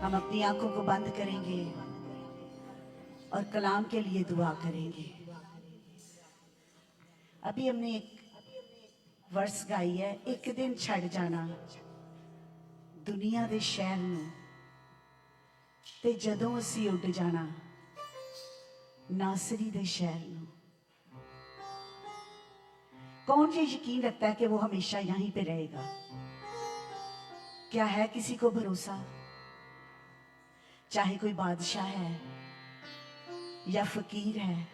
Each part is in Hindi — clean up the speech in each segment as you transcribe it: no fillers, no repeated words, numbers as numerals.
हम अपनी आंखों को बंद करेंगे और कलाम के लिए दुआ करेंगे। अभी हमने एक वर्स गाई है, एक दिन छड़ जाना दुनिया दे शहर नूं, ते जदों असी उड़ जाना नासरी दे शहर नूं। कौन ये यकीन रखता है कि वो हमेशा यहीं पे रहेगा? क्या है किसी को भरोसा? चाहे कोई बादशाह है या फकीर है,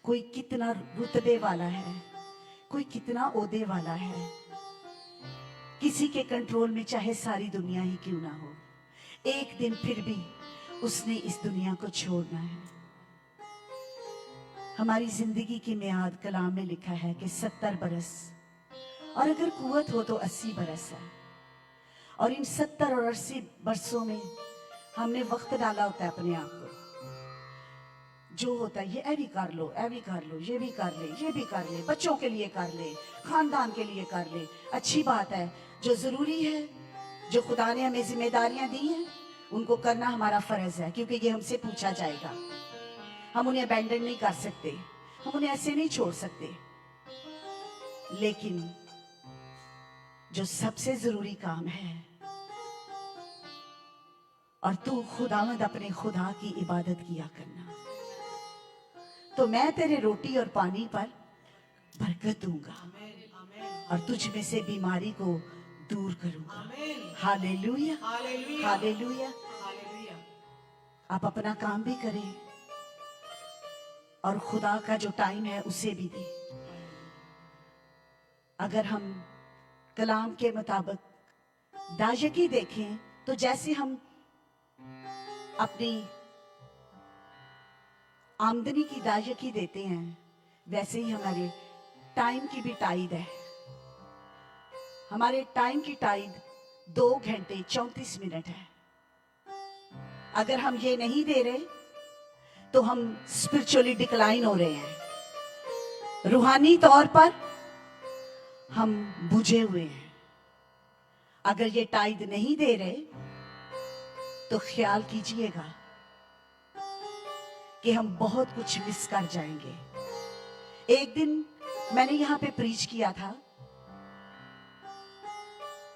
कोई कितना रुतबे वाला है, कोई कितना ओहदे वाला है, किसी के कंट्रोल में चाहे सारी दुनिया ही क्यों ना हो, एक दिन फिर भी उसने इस दुनिया को छोड़ना है। हमारी जिंदगी की मियाद कलाम में लिखा है कि 70 बरस, और अगर कुवत हो तो 80 बरस है। और इन 70 और 80 बरसों में हमने वक्त डाला होता है अपने आप को। जो होता है ये भी कर लो, ये भी कर लो, ये भी कर ले, ये भी कर ले, बच्चों के लिए कर ले, खानदान के लिए कर ले। अच्छी बात है, जो जरूरी है, जो खुदा ने हमें जिम्मेदारियां दी हैं, उनको करना हमारा फर्ज है, क्योंकि ये हमसे पूछा जाएगा। हम उन्हें अबैंडन नहीं कर सकते, हम उन्हें ऐसे नहीं छोड़ सकते। लेकिन जो सबसे जरूरी काम है, और तू खुदावंद अपने खुदा की इबादत किया करना, तो मैं तेरे रोटी और पानी पर बरकत दूंगा और तुझ में से बीमारी को दूर करूंगा। Hallelujah, hallelujah. आप अपना काम भी करें और खुदा का जो टाइम है उसे भी दें। अगर हम कलाम के मुताबिक दायगी देखें तो जैसे हम अपनी आमदनी की दायगी देते हैं, वैसे ही हमारे टाइम की भी टाइड है। हमारे टाइम की टाइड 2 घंटे 34 मिनट है। अगर हम ये नहीं दे रहे तो हम स्पिरिचुअली डिक्लाइन हो रहे हैं, रूहानी तौर पर हम बुझे हुए हैं। अगर ये टाइड नहीं दे रहे तो ख्याल कीजिएगा कि हम बहुत कुछ मिस कर जाएंगे। एक दिन मैंने यहां पे प्रीच किया था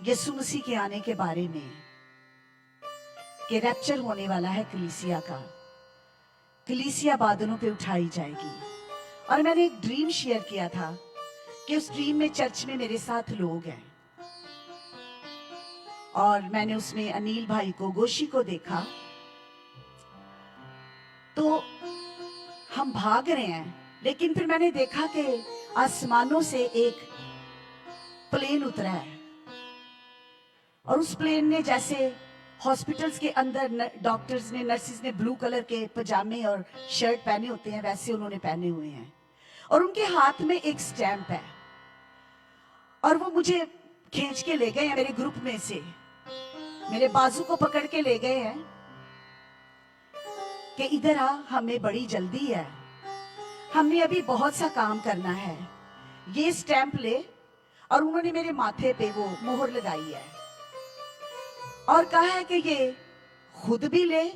यीशु मसीह के आने के बारे में, कि रैप्चर होने वाला है कलीसिया का, कलीसिया बादलों पे उठाई जाएगी। और मैंने एक ड्रीम शेयर किया था कि उस ड्रीम में चर्च में मेरे साथ लोग हैं, और मैंने उसमें अनिल भाई को, गोशी को देखा। तो हम भाग रहे हैं, लेकिन फिर मैंने देखा कि आसमानों से एक प्लेन उतरा है, और उस प्लेन ने, जैसे हॉस्पिटल्स के अंदर डॉक्टर्स ने, नर्सिस ने ब्लू कलर के पजामे और शर्ट पहने होते हैं, वैसे उन्होंने पहने हुए हैं, और उनके हाथ में एक स्टैंप है। और वो मुझे खींच के ले गए हैं, मेरे ग्रुप में से मेरे बाजू को पकड़ के ले गए हैं कि इधर आ, हमें बड़ी जल्दी है, हमने अभी बहुत सा काम करना है, ये स्टैंप ले। और उन्होंने मेरे माथे पे वो मोहर लगाई है और कहा है कि ये खुद भी ले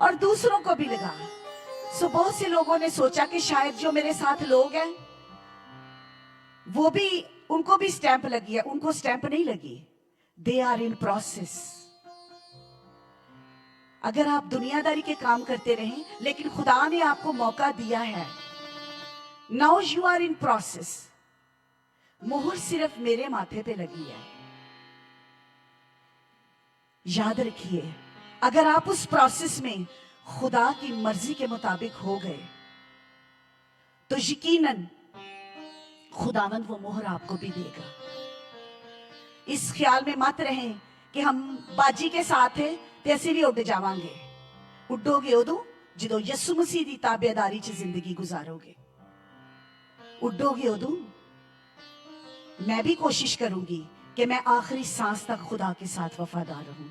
और दूसरों को भी लगा। सो बहुत से लोगों ने सोचा कि शायद जो मेरे साथ लोग हैं वो भी, उनको भी स्टैंप लगी है। उनको स्टैंप नहीं लगी, दे आर इन प्रोसेस। अगर आप दुनियादारी के काम करते रहें, लेकिन खुदा ने आपको मौका दिया है, now you are in process. मोहर सिर्फ मेरे माथे पे लगी है। याद रखिए, अगर आप उस प्रोसेस में खुदा की मर्जी के मुताबिक हो गए तो यकीनन खुदावंद वो मोहर आपको भी देगा। इस ख्याल में मत रहें कि हम बाजी के साथ है ते असी भी उड़ जावांगे। उडोगे उदों जो यीशु मसीह की ताबेदारी च जिंदगी गुजारोगे। उडोगे उदों। मैं भी कोशिश करूंगी कि मैं आखिरी सांस तक खुदा के साथ वफादार रहूं।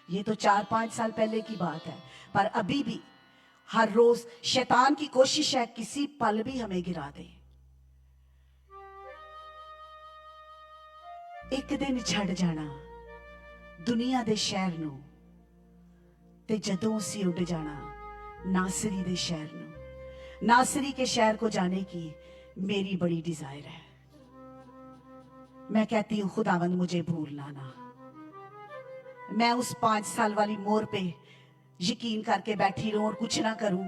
ये तो 4-5 साल पहले की बात है, पर अभी भी हर रोज शैतान की कोशिश है किसी पल भी हमें गिरा दे। एक दिन छड़ जाना दुनिया दे शहर नूं, ते जदों सी उड़ जाना नासरी दे शहर नूं। नासरी के शहर को जाने की मेरी बड़ी डिजायर है। मैं कहती हूं खुदावंद मुझे भूलना ना। मैं उस 5 साल वाली मोर पे यकीन करके बैठी रहूं और कुछ ना करूं,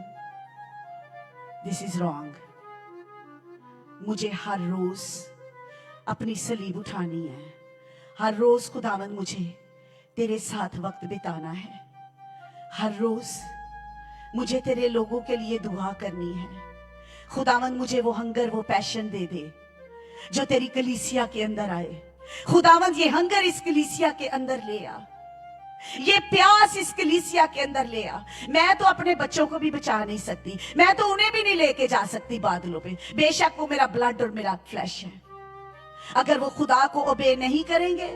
दिस इज रॉन्ग। मुझे हर रोज अपनी सलीब उठानी है। हर रोज खुदावंद मुझे तेरे साथ वक्त बिताना है। हर रोज मुझे तेरे लोगों के लिए दुआ करनी है। खुदावंद मुझे वो हंगर, वो पैशन दे दे जो तेरी कलीसिया के अंदर आए। खुदावंद ये हंगर इस कलीसिया के अंदर ले आ, ये प्यास इस कलीसिया के अंदर ले आ। मैं तो अपने बच्चों को भी बचा नहीं सकती, मैं तो उन्हें भी नहीं लेके जा सकती बादलों पे, बेशक वो मेरा ब्लड और मेरा फ्लैश है। अगर वो खुदा को ओबे नहीं करेंगे,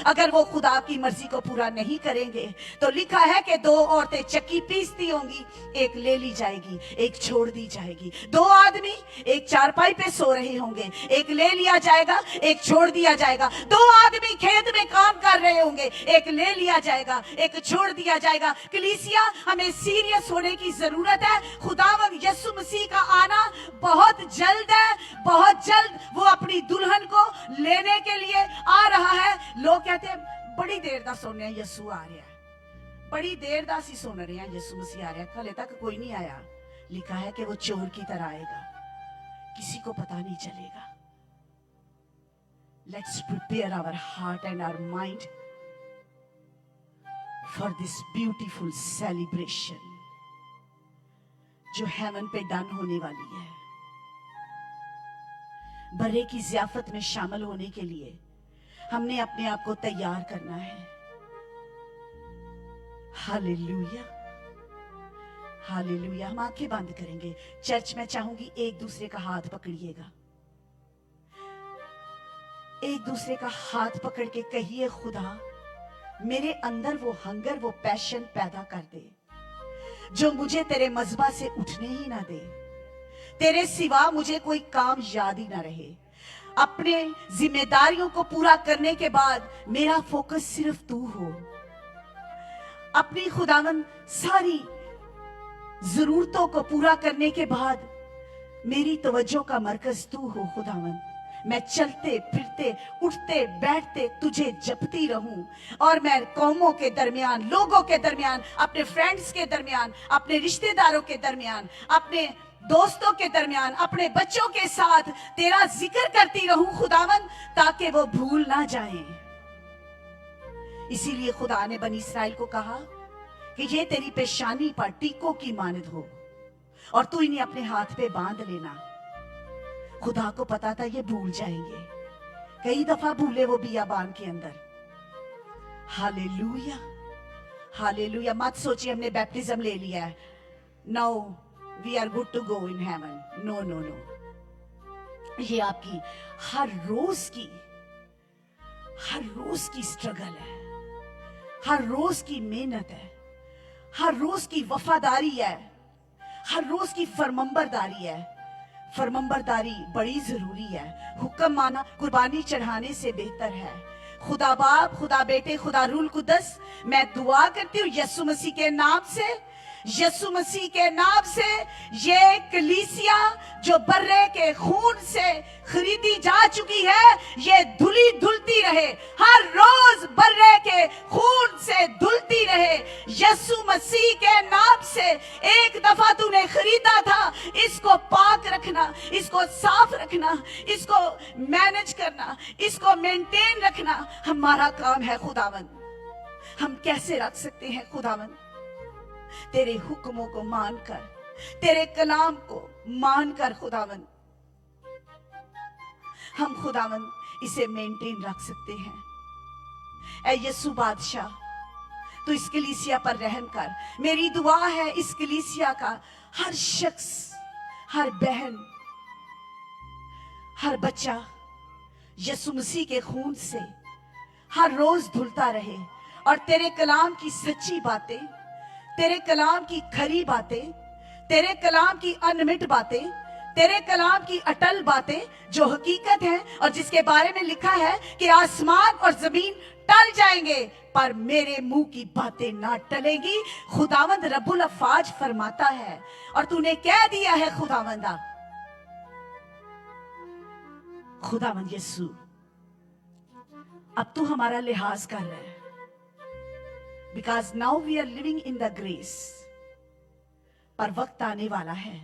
अगर वो खुदा की मर्जी को पूरा नहीं करेंगे, तो लिखा है कि 2 औरतें चक्की पीसती होंगी, एक ले ली जाएगी, एक छोड़ दी जाएगी। 2 आदमी एक चारपाई पे सो रहे होंगे, एक ले लिया जाएगा, एक छोड़ दिया जाएगा। 2 आदमी खेत में काम कर रहे होंगे, एक ले लिया जाएगा, एक छोड़ दिया जाएगा। कलीसिया, हमें सीरियस होने की जरूरत है। खुदावंद यीशु मसीह का आना बहुत जल्द है, बहुत जल्द वो अपनी दुल्हन को लेने के लिए आ रहा है। लोग कहते हैं बड़ी देर दा सुनने यीशु आ रहा है, बड़ी देर दा सी सुन रहे हैं यीशु मसीह आ रहा है, हले तक कोई नहीं आया। लिखा है कि वो चोर की तरह आएगा, किसी को पता नहीं चलेगा। Let's prepare our heart and our mind for this beautiful celebration जो हेवन पे डन होने वाली है। बर्रे की ज़ियाफत में शामिल होने के लिए हमने अपने आप को तैयार करना है। Hallelujah, hallelujah. हम आंखें बंद करेंगे। चर्च में चाहूंगी एक दूसरे का हाथ पकड़िएगा, एक दूसरे का हाथ पकड़ के कहिए, खुदा मेरे अंदर वो हंगर, वो पैशन पैदा कर दे जो मुझे तेरे मज़बा से उठने ही ना दे। तेरे सिवा मुझे कोई काम याद ही ना रहे। अपने जिम्मेदारियों को पूरा करने के बाद मेरा फोकस सिर्फ तू हो। अपनी खुदावंद सारी जरूरतों को पूरा करने के बाद मेरी तवज्जो का मरकज तू हो। खुदावंद मैं चलते फिरते उठते बैठते तुझे जपती रहूं, और मैं कौमों के दरमियान, लोगों के दरमियान, अपने फ्रेंड्स के दरमियान, अपने रिश्तेदारों के दरमियान, अपने दोस्तों के दरमियान, अपने बच्चों के साथ तेरा जिक्र करती रहूं खुदावंद, ताकि वो भूल ना जाएं। इसीलिए खुदा ने बनी इस्राएल को कहा कि ये तेरी पेशानी पर टीकों की मानद हो और तू इन्हें अपने हाथ पे बांध लेना। खुदा को पता था ये भूल जाएंगे, कई दफा भूले वो बियाबान के अंदर। Hallelujah, hallelujah. मत सोचिए हमने बैप्टिज्म ले लिया है, no we are good to go in heaven, no no no। ये आपकी हर रोज की स्ट्रगल है, हर रोज की मेहनत है, हर रोज की वफादारी है, हर रोज की फरमंबरदारी है। फरमंबरदारी बड़ी जरूरी है। हुक्म माना कुर्बानी चढ़ाने से बेहतर है। खुदा बाप, खुदा बेटे, खुदा रूल कुदस, मैं दुआ करती हूँ यीशु मसीह के नाम से, यीशु मसीह के नाम से, ये कलीसिया जो बर्रे के खून से खरीदी जा चुकी है, ये धुली धुलती रहे, हर रोज बर्रे के खून से धुलती रहे। यीशु मसीह के नाम से एक दफा तूने खरीदा था, इसको पाक रखना, इसको साफ रखना, इसको मैनेज करना, इसको मेंटेन रखना हमारा काम है खुदावंद। हम कैसे रख सकते हैं खुदावंद? तेरे हुक्मों को मानकर, तेरे कलाम को मानकर खुदावंद, हम खुदावंद इसे मेंटेन रख सकते हैं। ऐ यीशु बादशाह, तू इस कलीसिया पर रहम कर। मेरी दुआ है इस कलीसिया का हर शख्स, हर बहन, हर बच्चा यीशु मसीह के खून से हर रोज धुलता रहे और तेरे कलाम की सच्ची बातें, तेरे कलाम की खरी बातें, तेरे कलाम की अनमिट बातें, तेरे कलाम की अटल बातें जो हकीकत है और जिसके बारे में लिखा है कि आसमान और जमीन टल जाएंगे पर मेरे मुंह की बातें ना टलेगी। खुदावंद रब्बुल अफाज फरमाता है, और तूने कह दिया है खुदावंदा, खुदावंद यीशु अब तू हमारा लिहाज कर रहा है, because now we are living in the grace. पर वक्त आने वाला है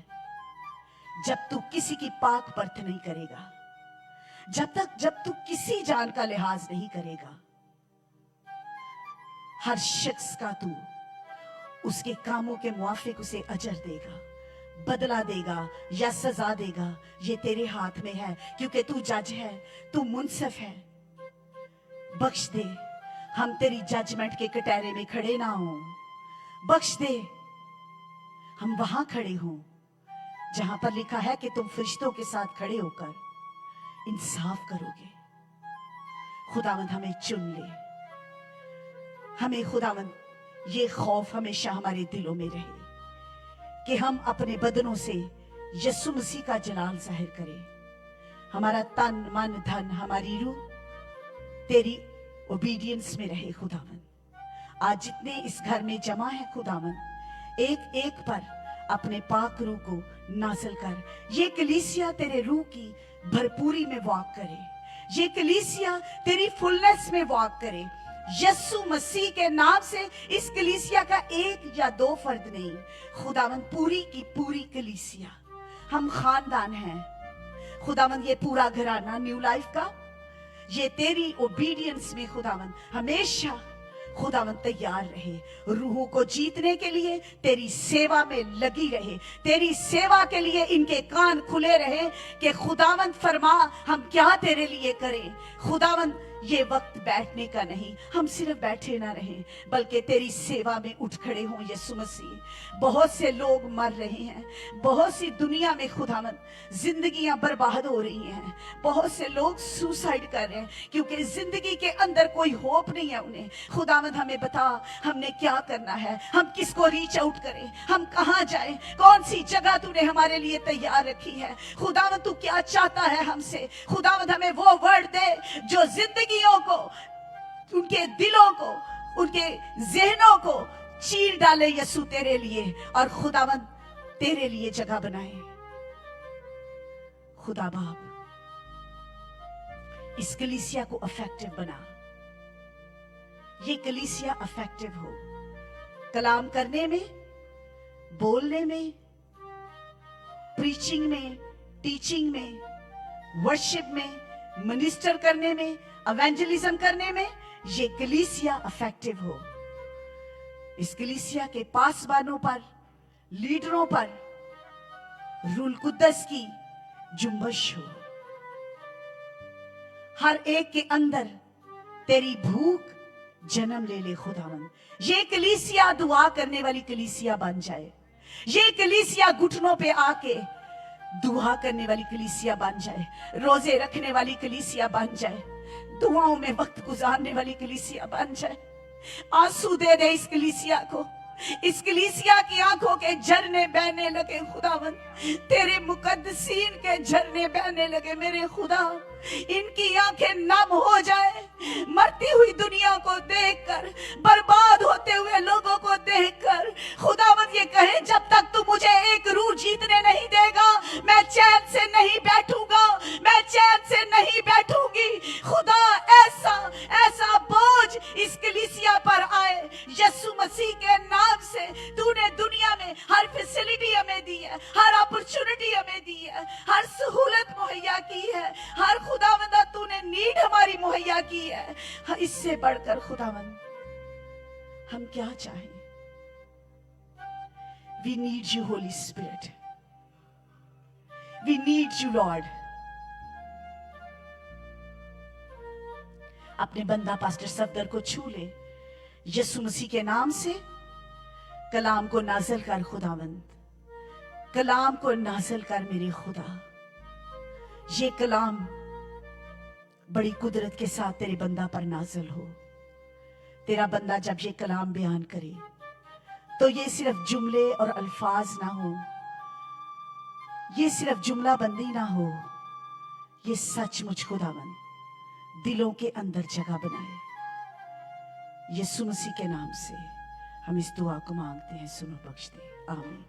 जब तू किसी की पाक परख नहीं करेगा, जब तू किसी जान का लिहाज नहीं करेगा। हर शख्स का तू उसके कामों के मुआफिक उसे अजर देगा, बदला देगा या सजा देगा, ये तेरे हाथ में है, क्योंकि तू जज है, तू मुंसिफ है। बख्श दे हम तेरी जजमेंट के कटहरे में खड़े ना हों, बख्श दे हम वहां खड़े हों जहां पर लिखा है कि तुम फरिश्तों के साथ खड़े होकर इंसाफ करोगे। खुदावंद हमें चुन ले, हमें खुदावंद ये खौफ हमेशा हमारे दिलों में रहे कि हम अपने बदनों से यीशु मसीह का जलाल जाहिर करें। हमारा तन मन धन हमारी रूह तेरी ओबीडियंस में रहे। खुदावंद आज जितने इस घर में जमा है खुदावंद, एक एक पर अपने पाक रूह को नाज़िल कर। ये कलीसिया तेरे रूह की भरपूरी में वॉक करे, ये कलीसिया तेरी फुलनेस में वॉक करे। यीशु मसीह के नाम से इस कलीसिया का एक या दो फर्द नहीं, खुदावंद पूरी की पूरी कलीसिया, हम खानदान हैं खुदावंद, ये पूरा घराना न्यू लाइफ का, ये तेरी ओबीडियंस में खुदावंद हमेशा खुदावंद तैयार रहे, रूहों को जीतने के लिए तेरी सेवा में लगी रहे, तेरी सेवा के लिए इनके कान खुले रहे कि खुदावंद फरमा हम क्या तेरे लिए करें। खुदावंद ये वक्त बैठने का नहीं, हम सिर्फ बैठे ना रहें बल्कि तेरी सेवा में उठ खड़े हों। यीशु मसीह बहुत से लोग मर रहे हैं, बहुत सी दुनिया में खुदावंद जिंदगियां बर्बाद हो रही हैं, बहुत से लोग सुसाइड कर रहे हैं क्योंकि जिंदगी के अंदर कोई होप नहीं है उन्हें। खुदावंद हमें बता हमने क्या करना है, हम किसको रीच आउट करें, हम कहां जाएं, कौन सी जगह तूने हमारे लिए तैयार रखी है। खुदावंद तू क्या चाहता है हमसे। खुदावंद हमें वो वर्ड दे जो जिंदगियों को, उनके दिलों को, उनके जहनों को चीर डाले यीशु तेरे लिए, और खुदावंद तेरे लिए जगह बनाए। खुदा बाप इस कलीसिया को इफेक्टिव बना, ये कलीसिया इफेक्टिव हो कलाम करने में, बोलने में, प्रीचिंग में, टीचिंग में, वर्शिप में, मिनिस्टर करने में, एवेंजलिज्म करने में, ये कलीसिया इफेक्टिव हो। इस कलीसिया के पासबानों पर, लीडरों पर रूल कुद्दस की जुम्बश हो, हर एक के अंदर तेरी भूख जन्म ले ले। खुदावंद ये कलीसिया दुआ करने वाली कलीसिया बन जाए, ये कलीसिया घुटनों पे आके दुआ करने वाली कलीसिया बन जाए, रोजे रखने वाली कलीसिया बन जाए, दुआओं में वक्त गुजारने वाली कलीसिया बन जाए। आंसू दे दे इस कलीसिया को, इस कलीसिया की आंखों के झरने बहने लगे खुदावंद, तेरे मुकद्दसीन के झरने बहने लगे मेरे खुदा। इनकी आंखें नम हो जाए मरती हुई दुनिया को देखकर, बर्बाद होते हुए लोगों को देखकर। खुदावंद ये कहे जब तक तू मुझे एक रूह जीतने नहीं देगा मैं चैन से नहीं बैठूंगा, मैं चैन से नहीं बैठूंगी। खुदा ऐसा ऐसा बोझ इस कलीसिया पर आए यीशु मसीह के नाम से। तूने दुनिया में हर फैसिलिटी हमें दी है, हर अपॉर्चुनिटी हमें दी है, हर सहूलत मुहैया की है, हर खुदावंदा तूने नीड हमारी मुहैया की है। इससे बढ़कर खुदावंद हम क्या चाहें। We need you, Holy Spirit. We need you, Lord. अपने बंदा पास्टर सफदर को छू ले यीशु मसीह के नाम से। कलाम को नाज़िल कर खुदावंद, कलाम को नाज़िल कर मेरे खुदा। ये कलाम बड़ी कुदरत के साथ तेरे बंदा पर नाज़िल हो। तेरा बंदा जब ये कलाम बयान करे तो ये सिर्फ जुमले और अल्फाज ना हो, ये सिर्फ जुमला बंदी ना हो, ये सचमुच खुदावंद दिलों के अंदर जगह बनाए। यीशु मसीह के नाम से हम इस दुआ को मांगते हैं, सुनो बख्श दे, आमीन।